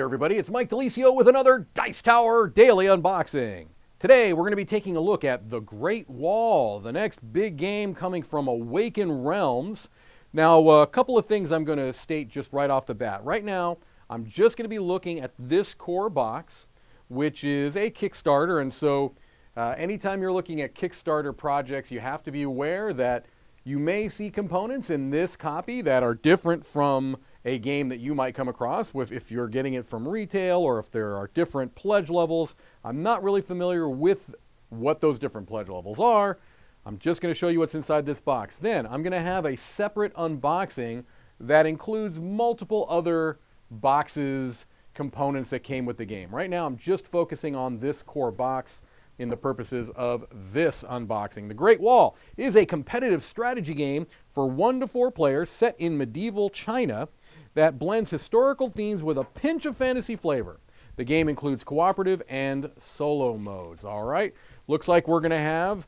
everybody, it's Mike Delisio with another Dice Tower Daily Unboxing. Today we're going to be taking a look at The Great Wall, the next big game coming from Awaken Realms. Now, a couple of things I'm going to state just right off the bat. Right now, I'm just going to be looking at this core box, which is a Kickstarter, and so anytime you're looking at Kickstarter projects, you have to be aware that you may see components in this copy that are different from a game that you might come across with if you're getting it from retail or if there are different pledge levels. I'm not really familiar with what those different pledge levels are. I'm just going to show you what's inside this box. Then I'm going to have a separate unboxing that includes multiple other boxes, components that came with the game. Right now I'm just focusing on this core box in the purposes of this unboxing. The Great Wall is a competitive strategy game for 1 to 4 players set in medieval China that blends historical themes with a pinch of fantasy flavor. The game includes cooperative and solo modes. All right, looks like we're going to have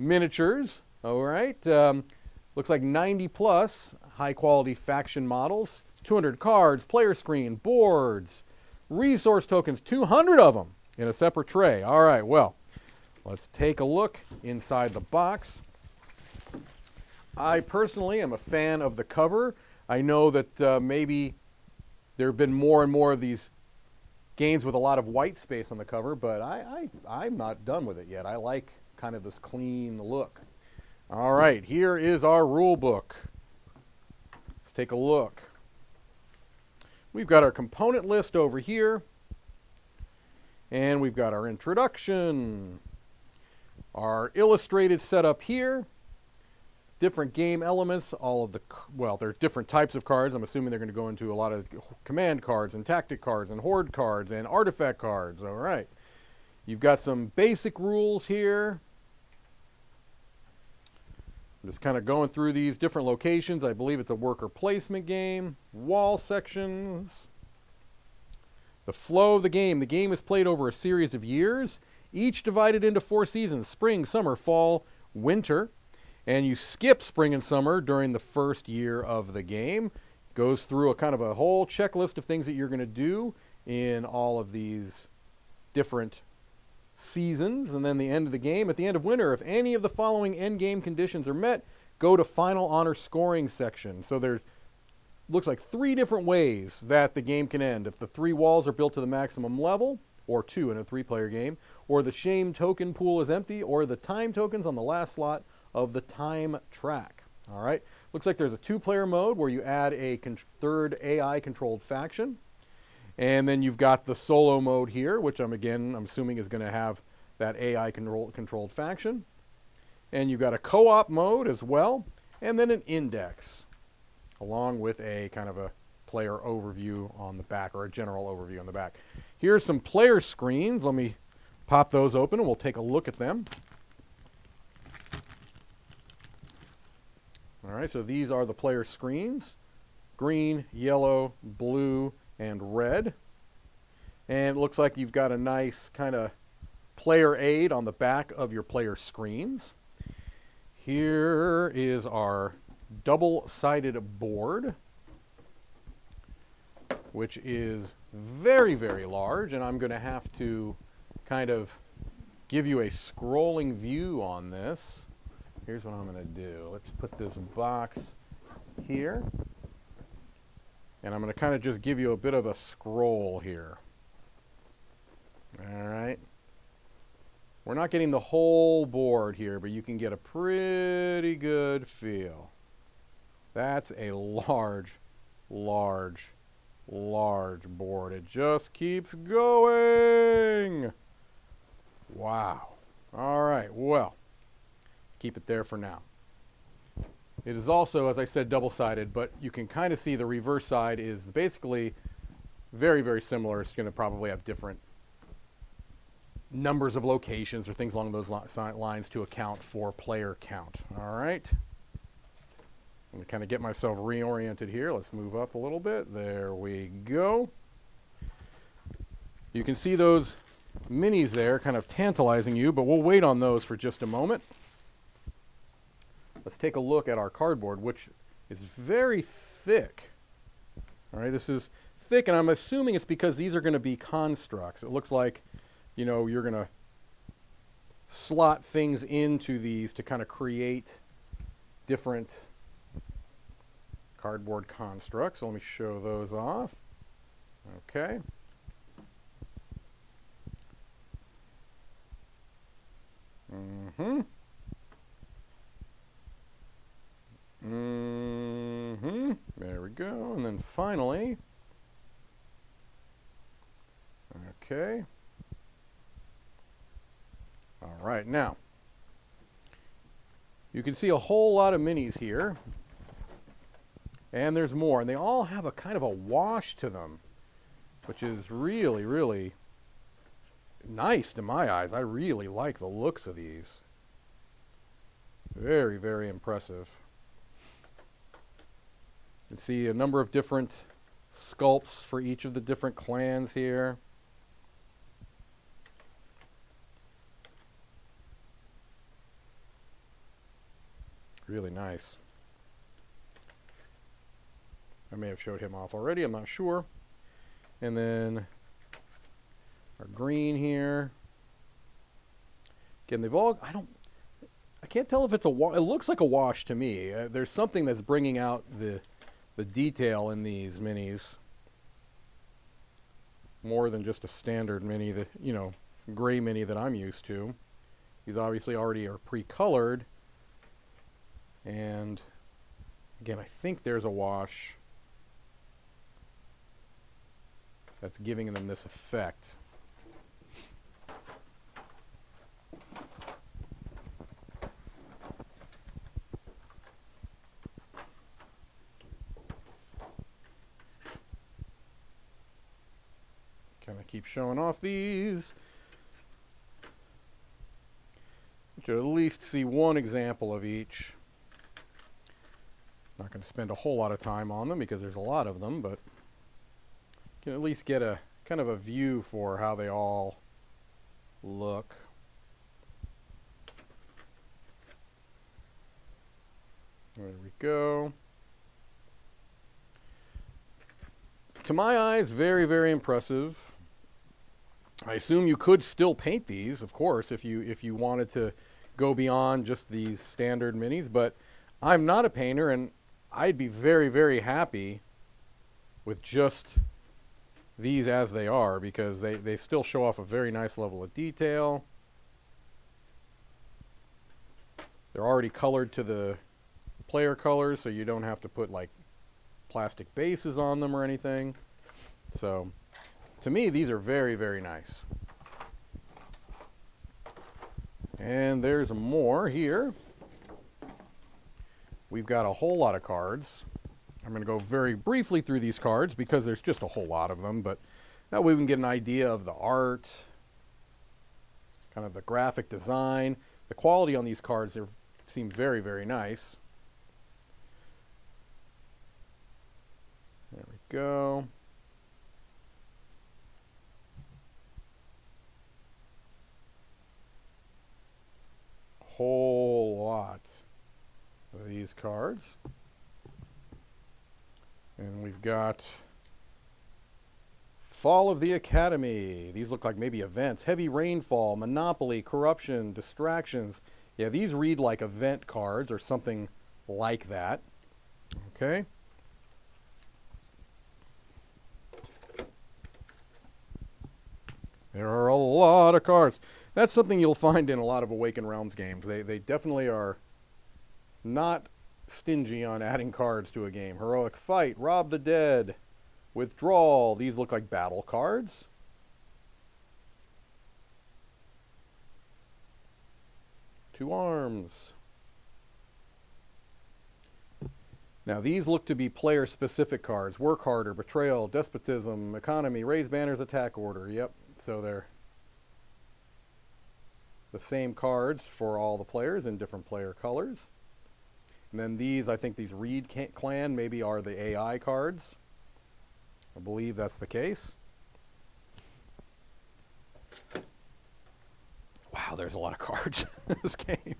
miniatures. All right, looks like 90 plus high quality faction models, 200 cards, player screen, boards, resource tokens, 200 of them in a separate tray. All right, well, let's take a look inside the box. I personally am a fan of the cover. I know that maybe there have been more and more of these games with a lot of white space on the cover, but I'm not done with it yet. I like kind of this clean look. All right, here is our rule book. Let's take a look. We've got our component list over here, and we've got our introduction, our illustrated setup here, different game elements, all of the, well, there are different types of cards. I'm assuming they're going to go into a lot of command cards and tactic cards and horde cards and artifact cards. All right. You've got some basic rules here. I'm just kind of going through these different locations. I believe it's a worker placement game. Wall sections. The flow of the game. The game is played over a series of years, each divided into 4 seasons: spring, summer, fall, winter. And you skip spring and summer during the first year of the game. Goes through a kind of a whole checklist of things that you're going to do in all of these different seasons. And then the end of the game, at the end of winter, if any of the following end game conditions are met, go to final honor scoring section. So there looks like 3 different ways that the game can end. If the 3 walls are built to the maximum level, or 2 in a 3-player game, or the shame token pool is empty, or the time tokens on the last slot of the time track. All right, looks like there's a 2-player mode where you add a third AI controlled faction, and then you've got the solo mode here, which I'm assuming is going to have that AI controlled faction, and you've got a co-op mode as well, and then an index along with a kind of a player overview on the back, or a general overview on the back. Here's some player screens. Let me pop those open and we'll take a look at them. All right, so these are the player screens: green, yellow, blue, and red. And it looks like you've got a nice kind of player aid on the back of your player screens. Here is our double-sided board, which is very, very large, and I'm going to have to kind of give you a scrolling view on this. Here's what I'm going to do. Let's put this box here. And I'm going to kind of just give you a bit of a scroll here. All right. We're not getting the whole board here, but you can get a pretty good feel. That's a large, large, large board. It just keeps going. Wow. All right. Well, keep it there for now. It is also, as I said, double-sided, but you can kind of see the reverse side is basically very, very similar. It's going to probably have different numbers of locations or things along those lines to account for player count. All right. I'm going to kind of get myself reoriented here. Let's move up a little bit. There we go. You can see those minis there kind of tantalizing you, but we'll wait on those for just a moment. Let's take a look at our cardboard, which is very thick. All right, this is thick, and I'm assuming it's because these are going to be constructs. It looks like, you know, you're going to slot things into these to kind of create different cardboard constructs. So let me show those off. Okay. There we go. And then finally, okay. All right, now, you can see a whole lot of minis here. And there's more. And they all have a kind of a wash to them, which is really, really nice to my eyes. I really like the looks of these. Very, very impressive. You can see a number of different sculpts for each of the different clans here. Really nice. I may have showed him off already, I'm not sure. And then our green here. Again, they've all, I can't tell if it's a wash. It looks like a wash to me. There's something that's bringing out the detail in these minis more than just a standard mini, that, you know, gray mini that I'm used to. These obviously already are pre-colored. And again, I think there's a wash that's giving them this effect. Kind of keep showing off these. You should at least see one example of each. Not going to spend a whole lot of time on them because there's a lot of them, but you can at least get a kind of a view for how they all look. There we go. To my eyes, very, very impressive. I assume you could still paint these, of course, if you wanted to go beyond just these standard minis, but I'm not a painter, and I'd be very, very happy with just these as they are, because they still show off a very nice level of detail. They're already colored to the player colors, so you don't have to put like plastic bases on them or anything. So to me, these are very, very nice. And there's more here. We've got a whole lot of cards. I'm going to go very briefly through these cards because there's just a whole lot of them, but that way we can get an idea of the art, kind of the graphic design. The quality on these cards seem very, very nice. There we go. Whole lot of these cards. And we've got Fall of the Academy. These look like maybe events. Heavy Rainfall, Monopoly, Corruption, Distractions. Yeah, these read like event cards or something like that. Okay. There are a lot of cards. That's something you'll find in a lot of Awakened Realms games. They definitely are not stingy on adding cards to a game. Heroic Fight, Rob the Dead, Withdrawal. These look like battle cards. Two Arms. Now these look to be player-specific cards. Work Harder, Betrayal, Despotism, Economy, Raise Banners, Attack Order. Yep, so they're the same cards for all the players in different player colors. And then these, I think these Reed Clan maybe are the AI cards. I believe that's the case. Wow, there's a lot of cards in this game.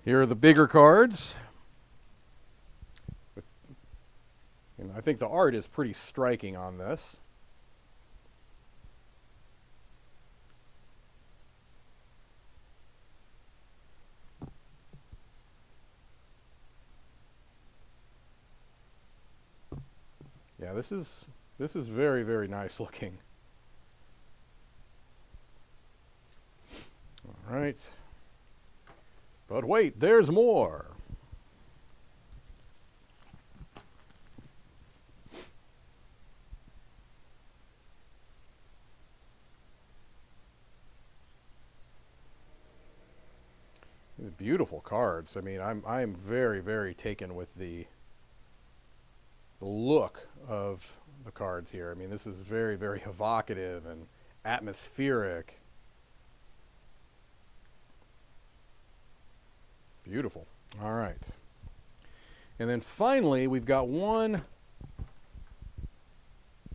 Here are the bigger cards. And I think the art is pretty striking on this. Yeah, this is very, very nice looking. All right. But wait, there's more. These beautiful cards. I mean, I'm very, very taken with the look of the cards here. I mean, this is very, very evocative and atmospheric. Beautiful. All right. And then finally, we've got one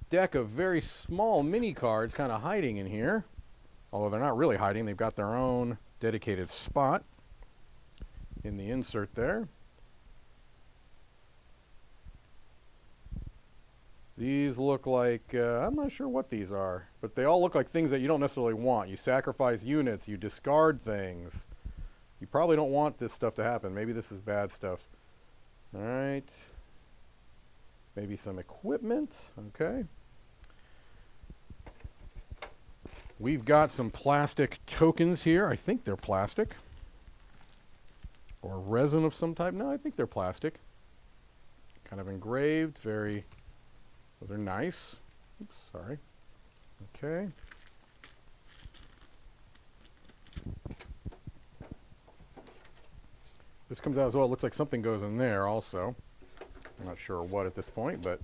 deck of very small mini cards kind of hiding in here. Although they're not really hiding. They've got their own dedicated spot in the insert there. These look like, I'm not sure what these are, but they all look like things that you don't necessarily want. You sacrifice units, you discard things. You probably don't want this stuff to happen. Maybe this is bad stuff. All right. Maybe some equipment. Okay. We've got some plastic tokens here. I think they're plastic. Or resin of some type. No, I think they're plastic. Kind of engraved. Very... Those are nice. Oops, sorry. Okay. This comes out as well. It looks like something goes in there also. I'm not sure what at this point, but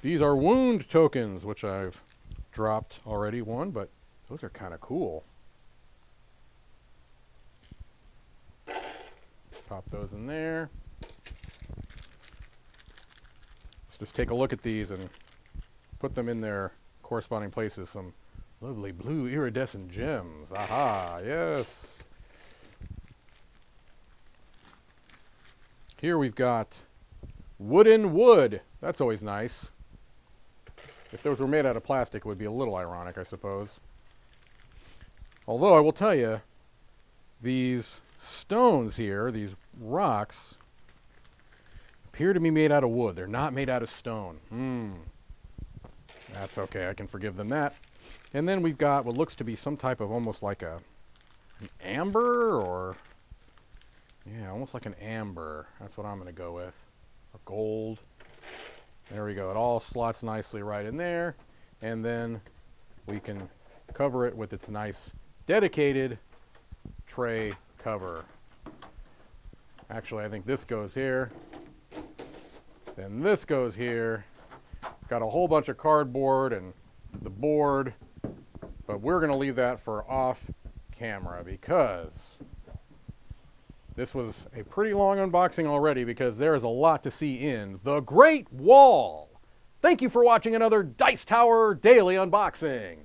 these are wound tokens, which I've dropped already one, but those are kind of cool. Pop those in there. Let's just take a look at these and put them in their corresponding places. Some lovely blue iridescent gems. Aha, yes. Here we've got wooden wood. That's always nice. If those were made out of plastic, it would be a little ironic, I suppose. Although I will tell you, these stones here, these rocks, appear to be made out of wood. They're not made out of stone. That's okay. I can forgive them that. And then we've got what looks to be some type of almost like an amber, or yeah, almost like an amber. That's what I'm going to go with. Or gold. There we go. It all slots nicely right in there. And then we can cover it with its nice dedicated tray cover. Actually, I think this goes here. Then this goes here. Got a whole bunch of cardboard and the board, but we're going to leave that for off camera because this was a pretty long unboxing already, because there is a lot to see in the Great Wall. Thank you for watching another Dice Tower Daily Unboxing.